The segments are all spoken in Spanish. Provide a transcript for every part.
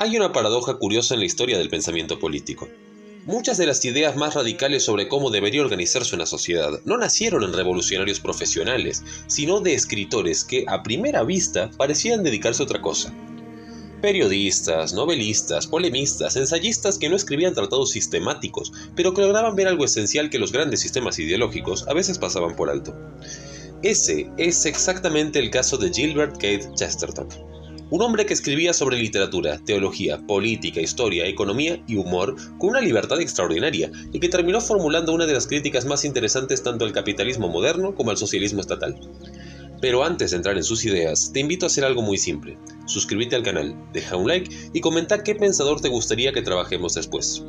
Hay una paradoja curiosa en la historia del pensamiento político. Muchas de las ideas más radicales sobre cómo debería organizarse una sociedad no nacieron en revolucionarios profesionales, sino de escritores que, a primera vista, parecían dedicarse a otra cosa. Periodistas, novelistas, polemistas, ensayistas que no escribían tratados sistemáticos, pero que lograban ver algo esencial que los grandes sistemas ideológicos a veces pasaban por alto. Ese es exactamente el caso de Gilbert Keith Chesterton. Un hombre que escribía sobre literatura, teología, política, historia, economía y humor con una libertad extraordinaria y que terminó formulando una de las críticas más interesantes tanto al capitalismo moderno como al socialismo estatal. Pero antes de entrar en sus ideas, te invito a hacer algo muy simple. Suscríbete al canal, deja un like y comenta qué pensador te gustaría que trabajemos después.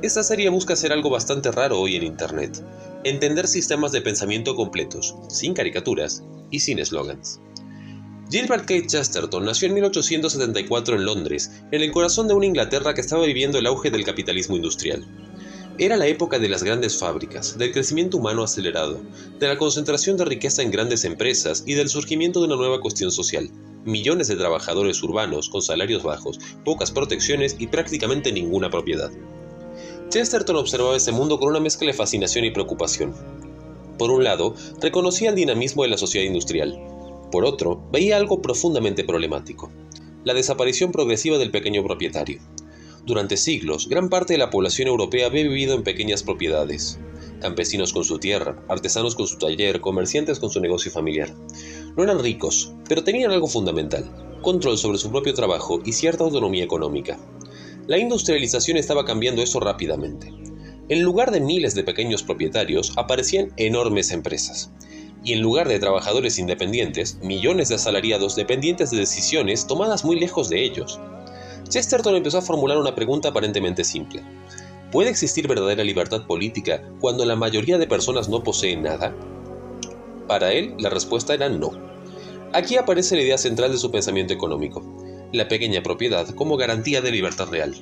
Esta serie busca hacer algo bastante raro hoy en internet: entender sistemas de pensamiento completos, sin caricaturas y sin eslogans. Gilbert Keith Chesterton nació en 1874 en Londres, en el corazón de una Inglaterra que estaba viviendo el auge del capitalismo industrial. Era la época de las grandes fábricas, del crecimiento humano acelerado, de la concentración de riqueza en grandes empresas y del surgimiento de una nueva cuestión social: millones de trabajadores urbanos con salarios bajos, pocas protecciones y prácticamente ninguna propiedad. Chesterton observaba ese mundo con una mezcla de fascinación y preocupación. Por un lado, reconocía el dinamismo de la sociedad industrial. Por otro, veía algo profundamente problemático: la desaparición progresiva del pequeño propietario. Durante siglos, gran parte de la población europea había vivido en pequeñas propiedades. Campesinos con su tierra, artesanos con su taller, comerciantes con su negocio familiar. No eran ricos, pero tenían algo fundamental: control sobre su propio trabajo y cierta autonomía económica. La industrialización estaba cambiando eso rápidamente. En lugar de miles de pequeños propietarios, aparecían enormes empresas. Y en lugar de trabajadores independientes, millones de asalariados dependientes de decisiones tomadas muy lejos de ellos. Chesterton empezó a formular una pregunta aparentemente simple: ¿puede existir verdadera libertad política cuando la mayoría de personas no poseen nada? Para él, la respuesta era no. Aquí aparece la idea central de su pensamiento económico: la pequeña propiedad como garantía de libertad real.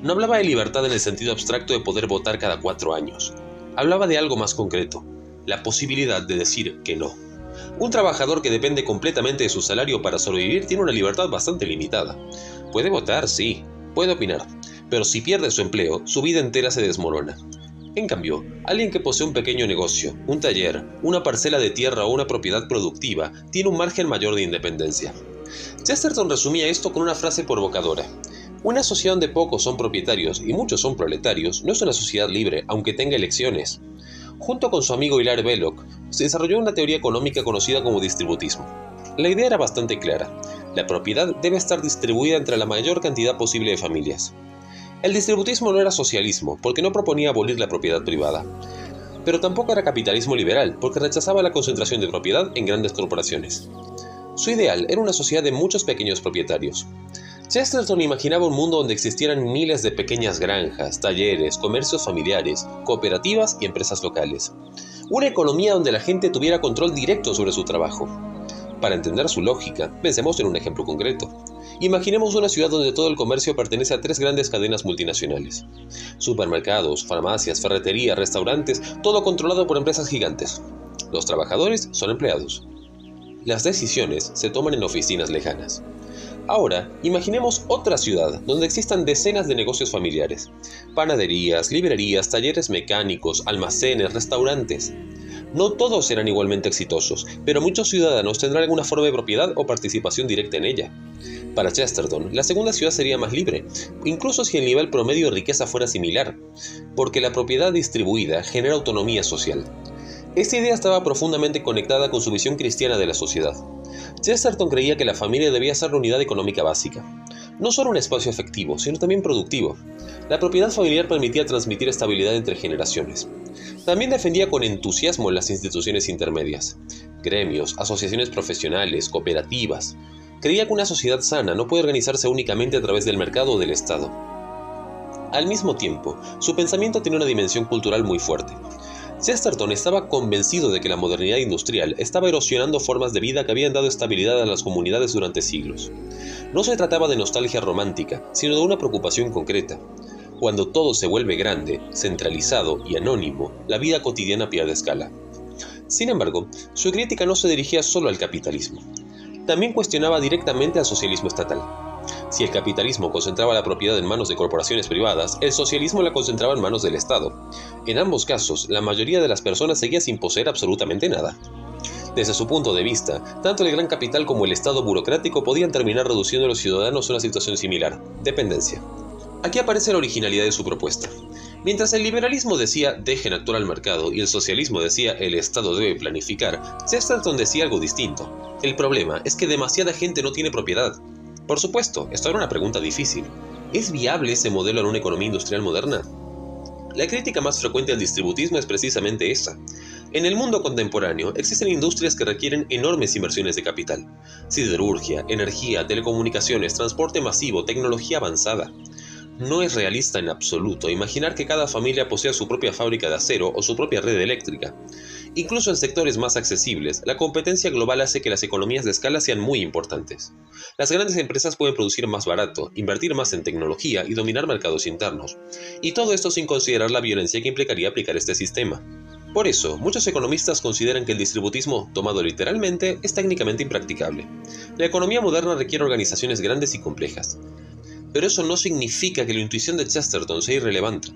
No hablaba de libertad en el sentido abstracto de poder votar cada 4 años. Hablaba de algo más concreto: la posibilidad de decir que no. Un trabajador que depende completamente de su salario para sobrevivir tiene una libertad bastante limitada. Puede votar, sí, puede opinar, pero si pierde su empleo, su vida entera se desmorona. En cambio, alguien que posee un pequeño negocio, un taller, una parcela de tierra o una propiedad productiva, tiene un margen mayor de independencia. Chesterton resumía esto con una frase provocadora: una sociedad donde pocos son propietarios y muchos son proletarios no es una sociedad libre, aunque tenga elecciones. Junto con su amigo Hilaire Belloc, se desarrolló una teoría económica conocida como distributismo. La idea era bastante clara: la propiedad debe estar distribuida entre la mayor cantidad posible de familias. El distributismo no era socialismo, porque no proponía abolir la propiedad privada, pero tampoco era capitalismo liberal, porque rechazaba la concentración de propiedad en grandes corporaciones. Su ideal era una sociedad de muchos pequeños propietarios. Chesterton imaginaba un mundo donde existieran miles de pequeñas granjas, talleres, comercios familiares, cooperativas y empresas locales. Una economía donde la gente tuviera control directo sobre su trabajo. Para entender su lógica, pensemos en un ejemplo concreto. Imaginemos una ciudad donde todo el comercio pertenece a 3 grandes cadenas multinacionales. Supermercados, farmacias, ferreterías, restaurantes, todo controlado por empresas gigantes. Los trabajadores son empleados. Las decisiones se toman en oficinas lejanas. Ahora, imaginemos otra ciudad donde existan decenas de negocios familiares: panaderías, librerías, talleres mecánicos, almacenes, restaurantes. No todos serán igualmente exitosos, pero muchos ciudadanos tendrán alguna forma de propiedad o participación directa en ella. Para Chesterton, la segunda ciudad sería más libre, incluso si el nivel promedio de riqueza fuera similar, porque la propiedad distribuida genera autonomía social. Esta idea estaba profundamente conectada con su visión cristiana de la sociedad. Chesterton creía que la familia debía ser la unidad económica básica. No solo un espacio afectivo, sino también productivo. La propiedad familiar permitía transmitir estabilidad entre generaciones. También defendía con entusiasmo las instituciones intermedias: gremios, asociaciones profesionales, cooperativas. Creía que una sociedad sana no puede organizarse únicamente a través del mercado o del Estado. Al mismo tiempo, su pensamiento tenía una dimensión cultural muy fuerte. Chesterton estaba convencido de que la modernidad industrial estaba erosionando formas de vida que habían dado estabilidad a las comunidades durante siglos. No se trataba de nostalgia romántica, sino de una preocupación concreta. Cuando todo se vuelve grande, centralizado y anónimo, la vida cotidiana pierde escala. Sin embargo, su crítica no se dirigía solo al capitalismo. También cuestionaba directamente al socialismo estatal. Si el capitalismo concentraba la propiedad en manos de corporaciones privadas, el socialismo la concentraba en manos del Estado. En ambos casos, la mayoría de las personas seguía sin poseer absolutamente nada. Desde su punto de vista, tanto el gran capital como el Estado burocrático podían terminar reduciendo a los ciudadanos a una situación similar: dependencia. Aquí aparece la originalidad de su propuesta. Mientras el liberalismo decía dejen actuar al mercado y el socialismo decía el Estado debe planificar, Chesterton decía algo distinto. El problema es que demasiada gente no tiene propiedad. Por supuesto, esto era una pregunta difícil. ¿Es viable ese modelo en una economía industrial moderna? La crítica más frecuente al distributismo es precisamente esa. En el mundo contemporáneo existen industrias que requieren enormes inversiones de capital: siderurgia, energía, telecomunicaciones, transporte masivo, tecnología avanzada. No es realista en absoluto imaginar que cada familia posea su propia fábrica de acero o su propia red eléctrica. Incluso en sectores más accesibles, la competencia global hace que las economías de escala sean muy importantes. Las grandes empresas pueden producir más barato, invertir más en tecnología y dominar mercados internos. Y todo esto sin considerar la violencia que implicaría aplicar este sistema. Por eso, muchos economistas consideran que el distributismo, tomado literalmente, es técnicamente impracticable. La economía moderna requiere organizaciones grandes y complejas. Pero eso no significa que la intuición de Chesterton sea irrelevante.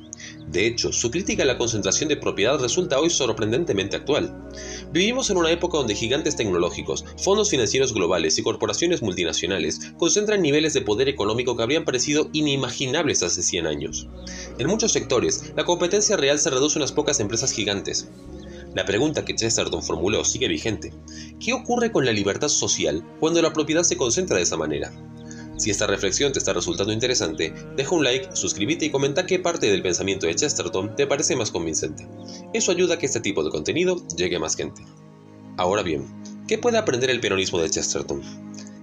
De hecho, su crítica a la concentración de propiedad resulta hoy sorprendentemente actual. Vivimos en una época donde gigantes tecnológicos, fondos financieros globales y corporaciones multinacionales concentran niveles de poder económico que habrían parecido inimaginables hace 100 años. En muchos sectores, la competencia real se reduce a unas pocas empresas gigantes. La pregunta que Chesterton formuló sigue vigente. ¿Qué ocurre con la libertad social cuando la propiedad se concentra de esa manera? Si esta reflexión te está resultando interesante, deja un like, suscríbete y comenta qué parte del pensamiento de Chesterton te parece más convincente. Eso ayuda a que este tipo de contenido llegue a más gente. Ahora bien, ¿qué puede aprender el peronismo de Chesterton?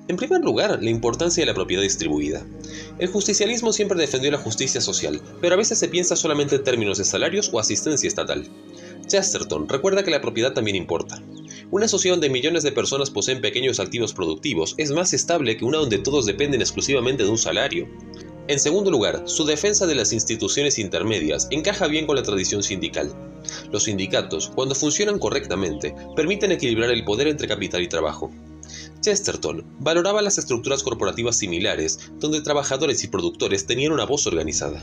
En primer lugar, la importancia de la propiedad distribuida. El justicialismo siempre defendió la justicia social, pero a veces se piensa solamente en términos de salarios o asistencia estatal. Chesterton recuerda que la propiedad también importa. Una sociedad donde millones de personas poseen pequeños activos productivos es más estable que una donde todos dependen exclusivamente de un salario. En segundo lugar, su defensa de las instituciones intermedias encaja bien con la tradición sindical. Los sindicatos, cuando funcionan correctamente, permiten equilibrar el poder entre capital y trabajo. Chesterton valoraba las estructuras corporativas similares, donde trabajadores y productores tenían una voz organizada.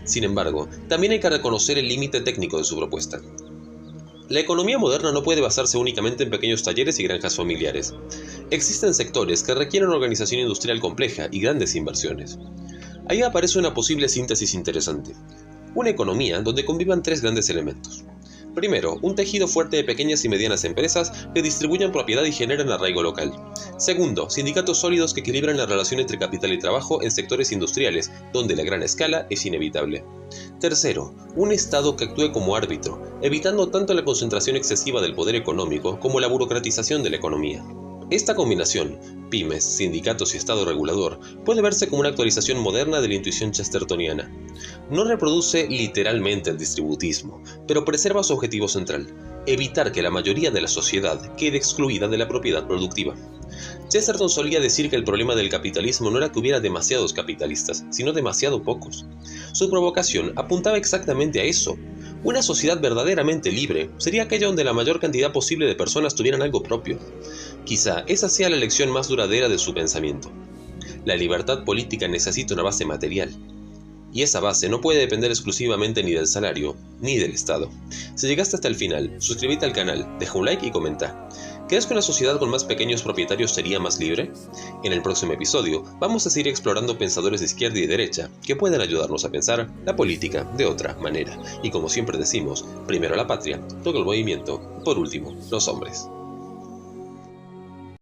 Sin embargo, también hay que reconocer el límite técnico de su propuesta. La economía moderna no puede basarse únicamente en pequeños talleres y granjas familiares. Existen sectores que requieren organización industrial compleja y grandes inversiones. Ahí aparece una posible síntesis interesante. Una economía donde convivan tres grandes elementos. Primero, un tejido fuerte de pequeñas y medianas empresas que distribuyan propiedad y generen arraigo local. Segundo, sindicatos sólidos que equilibran la relación entre capital y trabajo en sectores industriales, donde la gran escala es inevitable. Tercero, un Estado que actúe como árbitro, evitando tanto la concentración excesiva del poder económico como la burocratización de la economía. Esta combinación, pymes, sindicatos y Estado regulador, puede verse como una actualización moderna de la intuición chestertoniana. No reproduce literalmente el distributismo, pero preserva su objetivo central: evitar que la mayoría de la sociedad quede excluida de la propiedad productiva. Chesterton solía decir que el problema del capitalismo no era que hubiera demasiados capitalistas, sino demasiado pocos. Su provocación apuntaba exactamente a eso. Una sociedad verdaderamente libre sería aquella donde la mayor cantidad posible de personas tuvieran algo propio. Quizá esa sea la lección más duradera de su pensamiento. La libertad política necesita una base material. Y esa base no puede depender exclusivamente ni del salario, ni del Estado. Si llegaste hasta el final, suscríbete al canal, deja un like y comenta. ¿Crees que una sociedad con más pequeños propietarios sería más libre? En el próximo episodio vamos a seguir explorando pensadores de izquierda y derecha que pueden ayudarnos a pensar la política de otra manera. Y como siempre decimos, primero la patria, luego el movimiento, por último, los hombres.